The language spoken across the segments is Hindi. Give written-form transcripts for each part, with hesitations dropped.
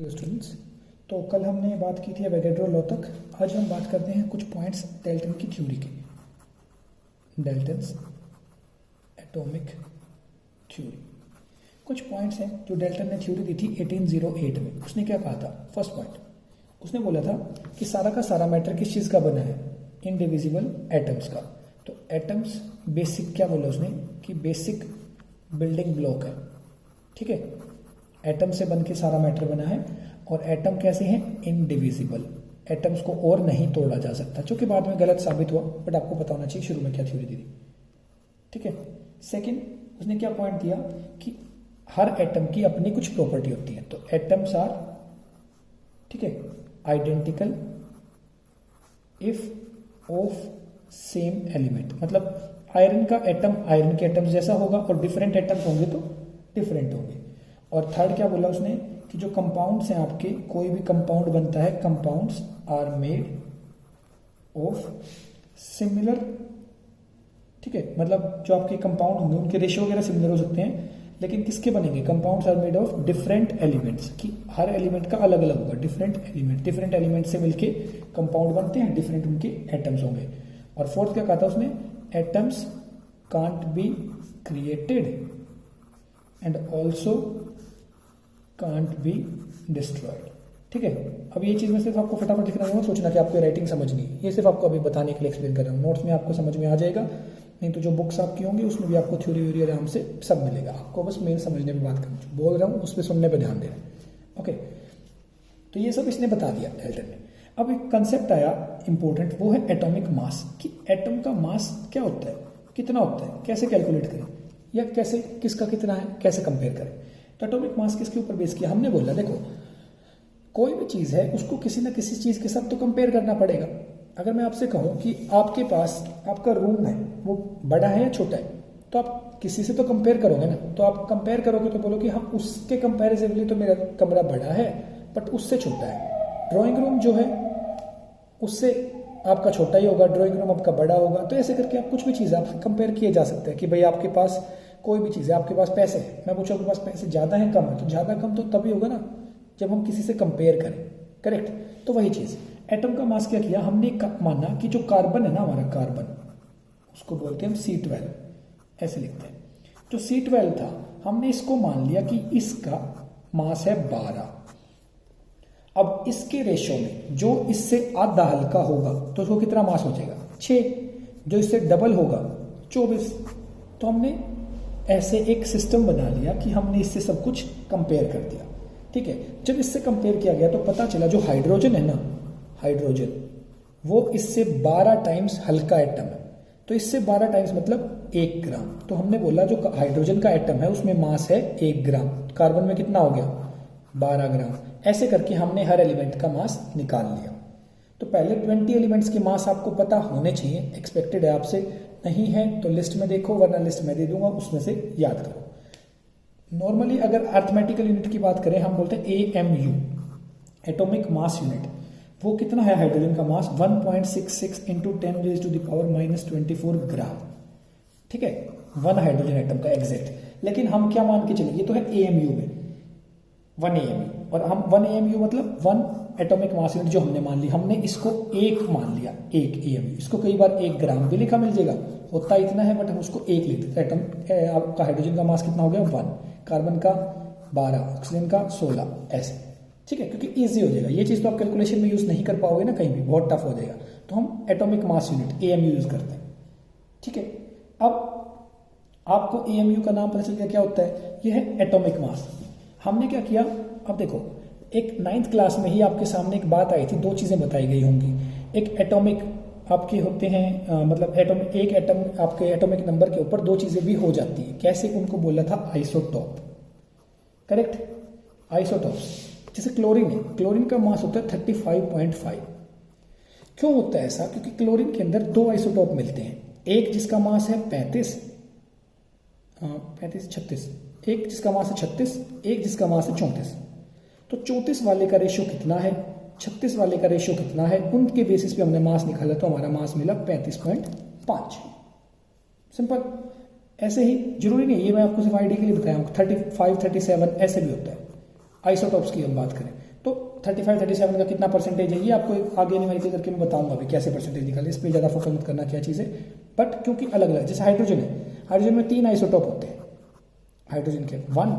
स्टूडेंट्स, तो कल हमने बात की थी एवोगैड्रो लॉ तक। आज हम बात करते हैं कुछ पॉइंट्स डाल्टन की थ्योरी के। डाल्टन्स एटॉमिक थ्योरी, कुछ पॉइंट्स हैं जो डाल्टन ने थ्योरी दी थी 1808 में। उसने क्या कहा था? फर्स्ट पॉइंट उसने बोला था कि सारा का सारा मैटर किस चीज़ का बना है? इनडिविजिबल एटम्स का। तो एटम्स बेसिक, क्या बोला उसने कि बेसिक बिल्डिंग ब्लॉक है। ठीक है, एटम से बन के सारा मैटर बना है और एटम कैसे हैं? इनडिविजिबल। एटम्स को और नहीं तोड़ा जा सकता, जो कि बाद में गलत साबित हुआ, बट आपको पता होना चाहिए शुरू में क्या थ्योरी दी थी। ठीक है, सेकंड उसने क्या पॉइंट दिया कि हर एटम की अपनी कुछ प्रॉपर्टी होती है। तो एटम्स आर, ठीक है, identical if of same element. मतलब आयरन का एटम आयरन के एटम्स जैसा होगा और डिफरेंट एटम्स होंगे तो डिफरेंट होंगे। और थर्ड क्या बोला उसने कि जो कंपाउंड्स हैं आपके, कोई भी कंपाउंड बनता है, compounds are made of similar. ठीक है, मतलब जो आपके कंपाउंड होंगे उनके रेशियो वगैरह सिमिलर हो सकते हैं, लेकिन किसके बनेंगे? Compounds are made of different elements, कि हर एलिमेंट का अलग अलग होगा। डिफरेंट एलिमेंट से मिलके कंपाउंड बनते हैं, डिफरेंट उनके एटम्स होंगे। और फोर्थ क्या कहा था उसने? Atoms can't be created and also can't be destroyed. ठीक है, अब ये चीज़ में सिर्फ आपको फटाफट लिखना होगा, सोचना कि आपको राइटिंग समझनी है। ये सिर्फ आपको अभी बताने के लिए एक्सप्लेन कर रहा हूँ। नोट्स में आपको समझ में आ जाएगा, नहीं तो जो बुक्स आपकी होंगी उसमें भी आपको थ्योरी व्योरी आराम से सब मिलेगा। आपको बस मेन समझने में बात करनी, बोल रहा हूँ उस पर सुनने पर ध्यान देना। ओके, तो ये सब इसने बता दिया डाल्टन ने। अब एक कंसेप्ट आया इंपॉर्टेंट, वो है एटॉमिक मास। कि एटम का मास क्या होता है, कितना होता है, कैसे कैलकुलेट करें, या कैसे, किसका कितना है, कैसे कंपेयर करें। तो एटॉमिक मास किसके ऊपर बेस किया? हमने बोला देखो, कोई भी चीज़ है उसको किसी ना किसी चीज़ के साथ तो कंपेयर करना पड़ेगा। अगर मैं आपसे कहूँ कि आपके पास आपका रूम है, वो बड़ा है या छोटा है, तो आप किसी से तो कंपेयर करोगे ना। तो आप कंपेयर करोगे तो बोलोगे हाँ, उसके कंपेरेटिवली तो मेरा कमरा बड़ा है बट उससे छोटा है। ड्राइंग रूम जो है उससे आपका छोटा ही होगा, ड्राइंग रूम आपका बड़ा होगा। तो ऐसे करके आप कुछ भी चीज़ आप कंपेयर किए जा सकते हैं कि भाई आपके पास कोई भी चीज़ है, आपके पास पैसे है, मैं पूछूं आपके पास पैसे ज़्यादा है कम है, तो ज़्यादा कम तो तभी होगा ना जब हम किसी से कंपेयर करें। करेक्ट, तो वही चीज़ एटम का मास क्या किया हमने, माना कि जो कार्बन है ना हमारा, कार्बन उसको बोलते हैं हम C12, ऐसे लिखते हैं। जो C12 था हमने इसको मान लिया कि इसका मास है 12। अब इसके रेशो में जो इससे आधा हल्का होगा तो उसको कितना मास हो जाएगा? 6। जो इससे डबल होगा 24। तो हमने ऐसे एक सिस्टम बना लिया कि हमने इससे सब कुछ कंपेयर कर दिया। ठीक है, जब इससे कंपेयर किया गया तो पता चला जो हाइड्रोजन है ना, हाइड्रोजन वो इससे 12 टाइम्स हल्का एटम है। तो इससे 12 टाइम्स मतलब 1 ग्राम। तो हमने बोला जो हाइड्रोजन का एटम है उसमें मास है 1 ग्राम, कार्बन में कितना हो गया? 12 ग्राम। ऐसे करके हमने हर एलिमेंट का मास निकाल लिया। तो पहले 20 एलिमेंट्स के मास आपको पता होने चाहिए, एक्सपेक्टेड है आपसे। नहीं है तो लिस्ट में देखो, वरना लिस्ट में दे दूंगा, उसमें से याद करो। नॉर्मली अगर अर्थमेटिकल यूनिट की बात करें, हम बोलते हैं AMU, एटॉमिक मास यूनिट। वो कितना है हाइड्रोजन का मास? 1.66 इंटू 10⁻⁻24 ग्राम। ठीक है, 1 हाइड्रोजन एटम का एग्जैक्ट। लेकिन हम क्या मान के चले, ये तो है AMU में 1 AMU, और हम 1 AMU मतलब 1 एटॉमिक मास यूनिट जो हमने मान ली, हमने इसको 1 मान लिया, 1 AMU। इसको कई बार 1 ग्राम भी लिखा मिल जाएगा, होता इतना है बट हम उसको 1 लिख देते। एटम आपका हाइड्रोजन का मास कितना हो गया? 1, कार्बन का 12, ऑक्सीजन का 16, ऐसे। ठीक है, क्योंकि ईजी हो जाएगा। ये चीज़ तो आप कैलकुलेशन में यूज़ नहीं कर पाओगे ना, कहीं भी बहुत टफ हो जाएगा। तो हम atomic mass unit AMU use करते हैं। ठीक है, अब आपको AMU का नाम पता चल गया क्या होता है, ये है एटॉमिक मास। हमने क्या किया, अब देखो, एक 9th क्लास में ही आपके सामने एक बात आई थी, 2 चीज़ें बताई गई होंगी। एक एटॉमिक आपके होते हैं, मतलब एटॉमिक, एक एटम आपके एटॉमिक नंबर के ऊपर 2 चीज़ें भी हो जाती है। कैसे? उनको बोला था आइसोटॉप। Correct, isotopes. जैसे क्लोरीन है, क्लोरीन का मास होता है 35.5। क्यों होता है ऐसा? क्योंकि क्लोरीन के अंदर 2 आइसोटॉप मिलते हैं, एक जिसका मास है 36, एक जिसका मास है 36, एक जिसका मास है 34। तो 34 वाले का रेशियो कितना है, 36 वाले का रेशियो कितना है, उनके बेसिस पे हमने मास निकाला, तो हमारा मास मिला 35.5। सिंपल। ऐसे ही जरूरी नहीं, ये मैं आपको सिर्फ आइडिया के लिए बताया हूँ, 35, 37 ऐसे भी होता है। आइसोटॉप्स की हम बात करें तो 35-37 का कितना परसेंटेज है ये आपको आगे न्यूमेरिकल करके मैं बताऊंगा अभी कैसे परसेंटेज निकाले, इस पर ज़्यादा फोकस मत करना क्या चीज़ है। बट क्योंकि अलग अलग, जैसे हाइड्रोजन है, हाइड्रोजन में 3 आइसोटोप होते हैं हाइड्रोजन के, 1,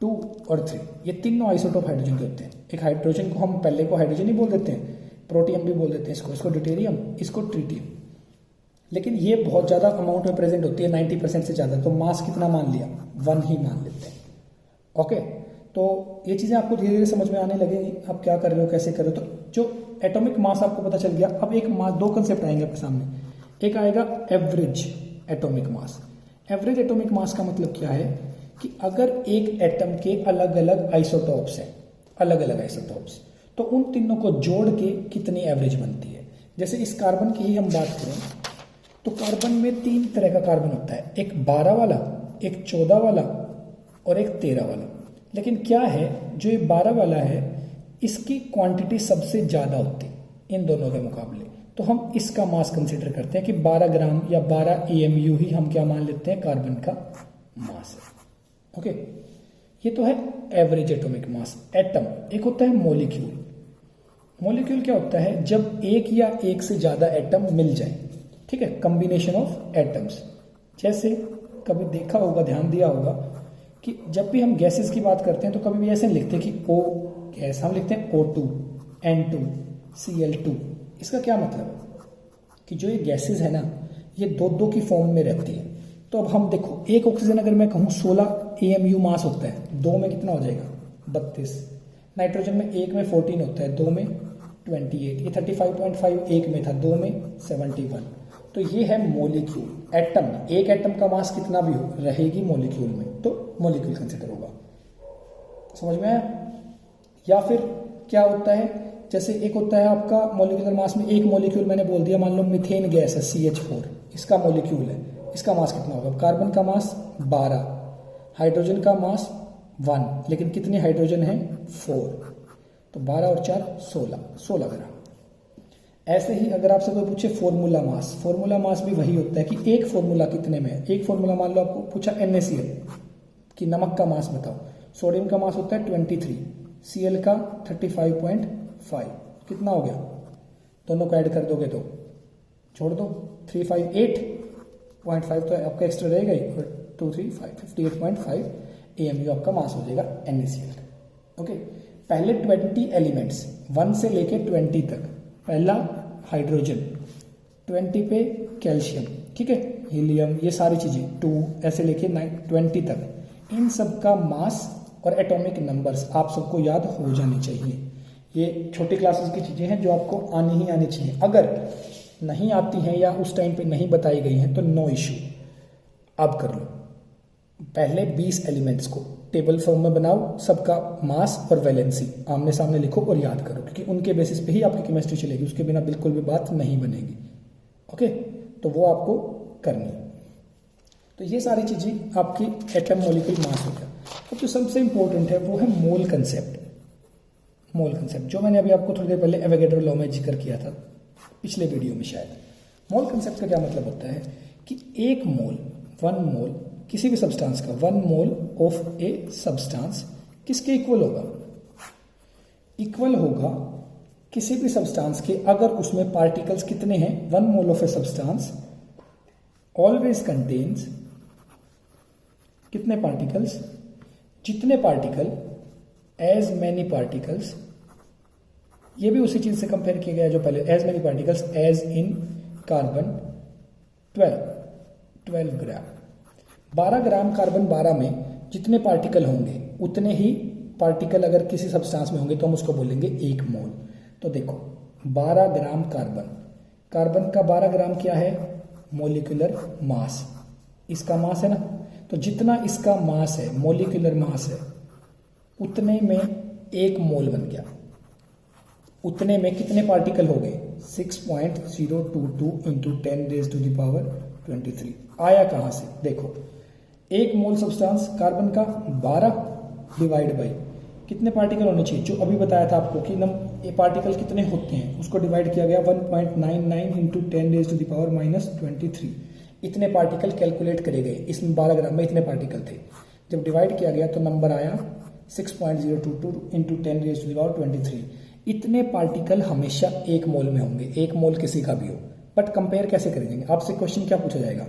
2 और 3, ये तीनों आइसोटोप हाइड्रोजन के होते हैं। एक हाइड्रोजन को हम पहले को हाइड्रोजन ही बोल देते हैं, प्रोटियम भी बोल देते हैं इसको ड्यूटेरियम, इसको ट्रिटियम। लेकिन ये बहुत ज़्यादा अमाउंट में प्रेजेंट होती है, 90% से ज़्यादा, तो मास कितना मान लिया, 1 ही मान लेते हैं। ओके, तो ये चीज़ें आपको धीरे धीरे समझ में आने लगेगी, आप क्या कर रहे हो कैसे कर रहे हो। तो जो एटॉमिक मास आपको पता चल गया, अब एक मास, दो कंसेप्ट आएंगे आपके सामने। एक आएगा average atomic mass. Average atomic mass का मतलब क्या है कि अगर एक एटम के अलग अलग आइसोटॉप्स हैं, अलग अलग आइसोटॉप्स, तो उन तीनों को जोड़ के कितनी एवरेज बनती है। जैसे इस कार्बन की ही हम बात करें तो कार्बन में 3 तरह का कार्बन होता है, एक 12 वाला, एक 14 वाला और एक 13 वाला। लेकिन क्या है, जो ये 12 वाला है इसकी क्वांटिटी सबसे ज़्यादा होती है इन दोनों के मुकाबले, तो हम इसका मास कंसिडर करते हैं कि 12 ग्राम या 12 EMU ही हम क्या मान लेते हैं, कार्बन का मास है। ओके, ये तो है एवरेज एटॉमिक मास। एटम, एक होता है मॉलिक्यूल। मॉलिक्यूल क्या होता है, जब एक या एक से ज़्यादा एटम मिल जाए, ठीक है, कॉम्बिनेशन ऑफ एटम्स। जैसे कभी देखा होगा, ध्यान दिया होगा कि जब भी हम गैसेस की बात करते हैं तो कभी भी ऐसे नहीं लिखते कि O गैस, हम लिखते हैं O2, N2, Cl2। इसका क्या मतलब है कि जो ये गैसेस है ना, ये दो दो की फॉर्म में रहती है। तो अब हम देखो, एक ऑक्सीजन अगर मैं कहूँ 16 AMU मास होता है, 2 में कितना हो जाएगा, 32। नाइट्रोजन में 1 में 14 होता है, 2 में 28। ये 35.5 1 में था, 2 में 71। तो ये है मॉलिक्यूल। एटम, एक एटम का मास कितना भी हो रहेगी मॉलिक्यूल में, तो मॉलिक्यूल कंसिडर होगा। समझ में आया। या फिर क्या होता है, जैसे एक होता है आपका मॉलिक्यूलर मास में, एक मॉलिक्यूल मैंने बोल दिया, मान लो मीथेन गैस है CH4, इसका मॉलिक्यूल है, इसका मास कितना होगा, कार्बन का मास 12, हाइड्रोजन का मास 1, लेकिन कितने हाइड्रोजन है 4, तो 12 और 4 16 ग्राम। ऐसे ही अगर आपसे कोई पूछे फॉर्मूला मास भी वही होता है कि एक फॉर्मूला कितने में है। एक फॉर्मूला मान लो आपको पूछा NaCl कि नमक का मास बताओ, सोडियम का मास होता है 23, Cl का 35.5, कितना हो गया, दोनों को ऐड कर दोगे तो छोड़ दो, 358.5 तो आपका एक्स्ट्रा रहेगा ही, और 2 3 5 58.5 AMU आपका मास हो जाएगा NaCl का। ओके, पहले 20 एलिमेंट्स 1 से लेके 20 तक, पहला हाइड्रोजन, 20 पे कैल्शियम, ठीक है, हीलियम, ये सारी चीजें 2 ऐसे लेके 20 तक, इन सब का मास और एटॉमिक नंबर्स आप सबको याद हो जानी चाहिए। ये छोटी क्लासेस की चीजें हैं जो आपको आनी ही आनी चाहिए। अगर नहीं आती हैं या उस टाइम पे नहीं बताई गई हैं तो नो इश्यू, अब कर लो। पहले 20 एलिमेंट्स को टेबल फॉर्म में बनाओ, सबका मास और वैलेंसी आमने सामने लिखो और याद करो, क्योंकि उनके बेसिस पे ही आपकी केमिस्ट्री चलेगी, उसके बिना बिल्कुल भी बात नहीं बनेगी। ओके, तो वो आपको करनी है। तो ये सारी चीजें आपकी एटम मॉलिक्यूल मास हो गया। अब जो सबसे इंपॉर्टेंट है वो है मोल कंसेप्ट। मोल कंसेप्ट जो मैंने अभी आपको थोड़ी देर पहले एवोगैड्रो लॉ में जिक्र किया था पिछले वीडियो में शायद। मोल कंसेप्ट का क्या मतलब होता है कि एक मोल, 1 मोल किसी भी सब्सटेंस का, 1 मोल ऑफ ए सब्सटेंस किसके इक्वल होगा, इक्वल होगा किसी भी सब्सटेंस के अगर उसमें पार्टिकल्स कितने हैं, 1 mole of a substance always contains कितने पार्टिकल्स, जितने पार्टिकल एज मैनी पार्टिकल्स, ये भी उसी चीज से कंपेयर किया गया जो पहले, as many particles as in carbon 12 gram. 12 gram carbon 12 में जितने पार्टिकल होंगे उतने ही पार्टिकल अगर किसी सब्सटेंस में होंगे तो हम उसको बोलेंगे 1 मोल। तो देखो 12 ग्राम कार्बन, कार्बन का 12 ग्राम क्या है, मॉलिक्यूलर मास, इसका मास है ना, तो जितना इसका मास है, मॉलिक्यूलर मास है, उतने में 1 मोल बन गया। उतने में कितने पार्टिकल हो गए, 6.022 इंटू 10⁻23। आया कहां से, देखो 1 मोल सब्सटेंस कार्बन का 12 डिवाइड बाई कितने पार्टिकल होने चाहिए, जो अभी बताया था आपको कि ये पार्टिकल कितने होते हैं, उसको डिवाइड किया गया 1.99 इंटू 10⁻23। इतने पार्टिकल कैलकुलेट करे गए, इसमें 12 ग्राम में इतने पार्टिकल थे। जब डिवाइड किया गया तो नंबर आया 6.022 इंटू 10⁻23। इतने पार्टिकल हमेशा एक मोल में होंगे, एक मोल किसी का भी हो। बट कंपेयर कैसे करेंगे? आपसे क्वेश्चन क्या पूछा जाएगा?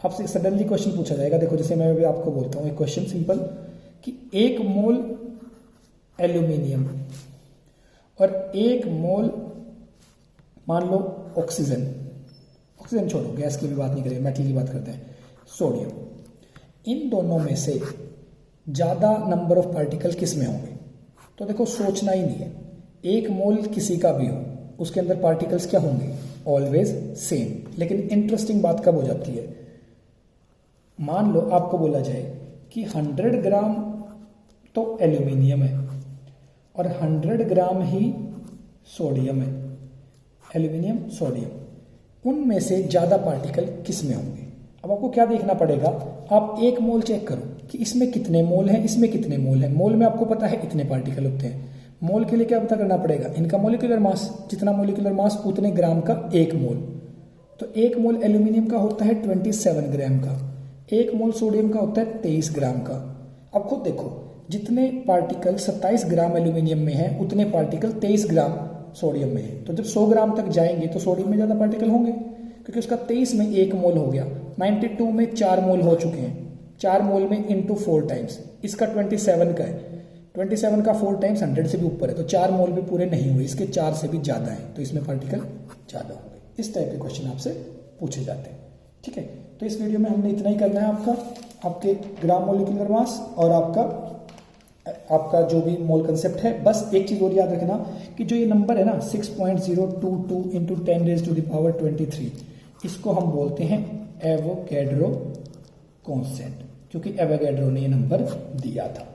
आपसे सडनली क्वेश्चन पूछा जाएगा। देखो जैसे मैं अभी आपको बोलता हूँ एक क्वेश्चन सिंपल कि 1 मोल एल्यूमिनियम और 1 मोल मान लो ऑक्सीजन, ऑक्सीजन छोड़ो, गैस की भी बात नहीं करेंगे, मेटल की बात करते हैं, सोडियम, इन दोनों में से ज़्यादा नंबर ऑफ पार्टिकल किस में होंगे? तो देखो सोचना ही नहीं है, 1 मोल किसी का भी हो उसके अंदर पार्टिकल्स क्या होंगे? Always same. लेकिन इंटरेस्टिंग बात कब हो जाती है? मान लो आपको बोला जाए कि 100 ग्राम तो एल्यूमिनियम है और 100 ग्राम ही सोडियम है, एल्यूमिनियम सोडियम, उनमें से ज़्यादा पार्टिकल किस में होंगे? अब आपको क्या देखना पड़ेगा, आप 1 मोल चेक करो कि इसमें कितने मोल हैं, इसमें कितने मोल हैं। मोल में आपको पता है इतने पार्टिकल होते हैं। मोल के लिए क्या पता करना पड़ेगा? इनका मोलिकुलर मास, जितना मोलिकुलर मास उतने ग्राम का 1 मोल। तो 1 मोल एल्यूमिनियम का होता है 27 ग्राम का, 1 मोल सोडियम का होता है 23 ग्राम का। अब खुद देखो, जितने पार्टिकल 27 ग्राम एल्यूमिनियम में है उतने पार्टिकल 23 ग्राम सोडियम में है। तो जब 100 ग्राम तक जाएंगे तो सोडियम में ज़्यादा पार्टिकल होंगे, क्योंकि उसका 23 में 1 मोल हो गया, 92 में 4 मोल हो चुके हैं, 4 मोल में इंटू 4 टाइम्स, इसका 27 का है, 27 का 4 टाइम्स 100 से भी ऊपर है, तो 4 मोल भी पूरे नहीं हुए, इसके 4 से भी ज़्यादा है, तो इसमें पार्टिकल ज़्यादा होंगे। इस टाइप के क्वेश्चन आपसे पूछे जाते हैं। ठीक है, तो इस वीडियो में हमने इतना ही करना है। आपके ग्राम मोलिकुलर मास और आपका जो भी मोल कंसेप्ट है। बस एक चीज़ और याद रखना कि जो ये नंबर है ना 6.022 इंटू 10⁻23, इसको हम बोलते हैं एवोगैड्रो कांस्टेंट, क्योंकि एवोगैड्रो ने ये नंबर दिया था।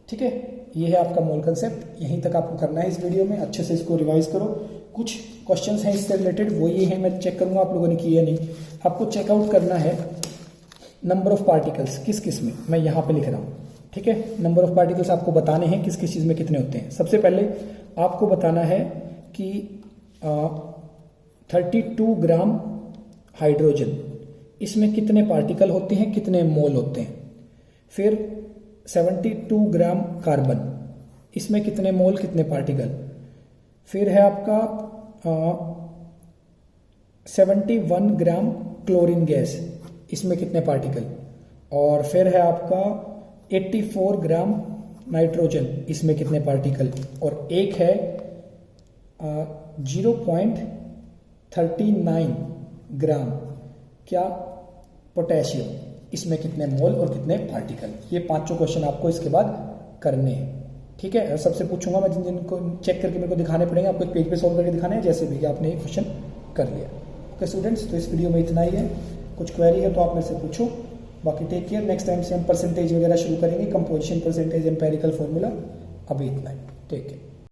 ठीक है, ये है आपका मोल कंसेप्ट। यहीं तक आपको करना है इस वीडियो में। अच्छे से इसको रिवाइज करो। कुछ क्वेश्चंस हैं इससे रिलेटेड, वो ये हैं, मैं चेक करूंगा आप लोगों ने किया नहीं। आपको चेकआउट करना है नंबर ऑफ पार्टिकल्स किस किस में, मैं यहाँ पे लिख रहा हूँ। ठीक है, नंबर ऑफ पार्टिकल्स आपको बताने हैं किस किस चीज़ में कितने होते हैं। सबसे पहले आपको बताना है कि 32 ग्राम हाइड्रोजन, इसमें कितने पार्टिकल होते हैं, कितने मोल होते हैं। फिर 72 ग्राम कार्बन, इसमें कितने मोल, कितने पार्टिकल। फिर है आपका 71 ग्राम क्लोरीन गैस, इसमें कितने पार्टिकल। और फिर है आपका 84 ग्राम नाइट्रोजन, इसमें कितने पार्टिकल। और एक है 0.39 ग्राम क्या पोटेशियम, इसमें कितने मोल और कितने पार्टिकल। ये 5 क्वेश्चन आपको इसके बाद करने हैं। ठीक है, सबसे पूछूंगा मैं, जिनको चेक करके मेरे को दिखाने पड़ेंगे, आपको एक पेज पे सॉल्व करके दिखाने हैं, जैसे भी कि आपने ये क्वेश्चन कर लिया। ओके स्टूडेंट्स, तो इस वीडियो में इतना ही है। कुछ क्वेरी है तो आप मेरे से पूछो। बाकी टेक केयर। नेक्स्ट टाइम से हम परसेंटेज वगैरह शुरू करेंगे, कंपोजिशन परसेंटेज, एम्पेरिकल फॉर्मूला। अभी इतना ही, टेक केयर।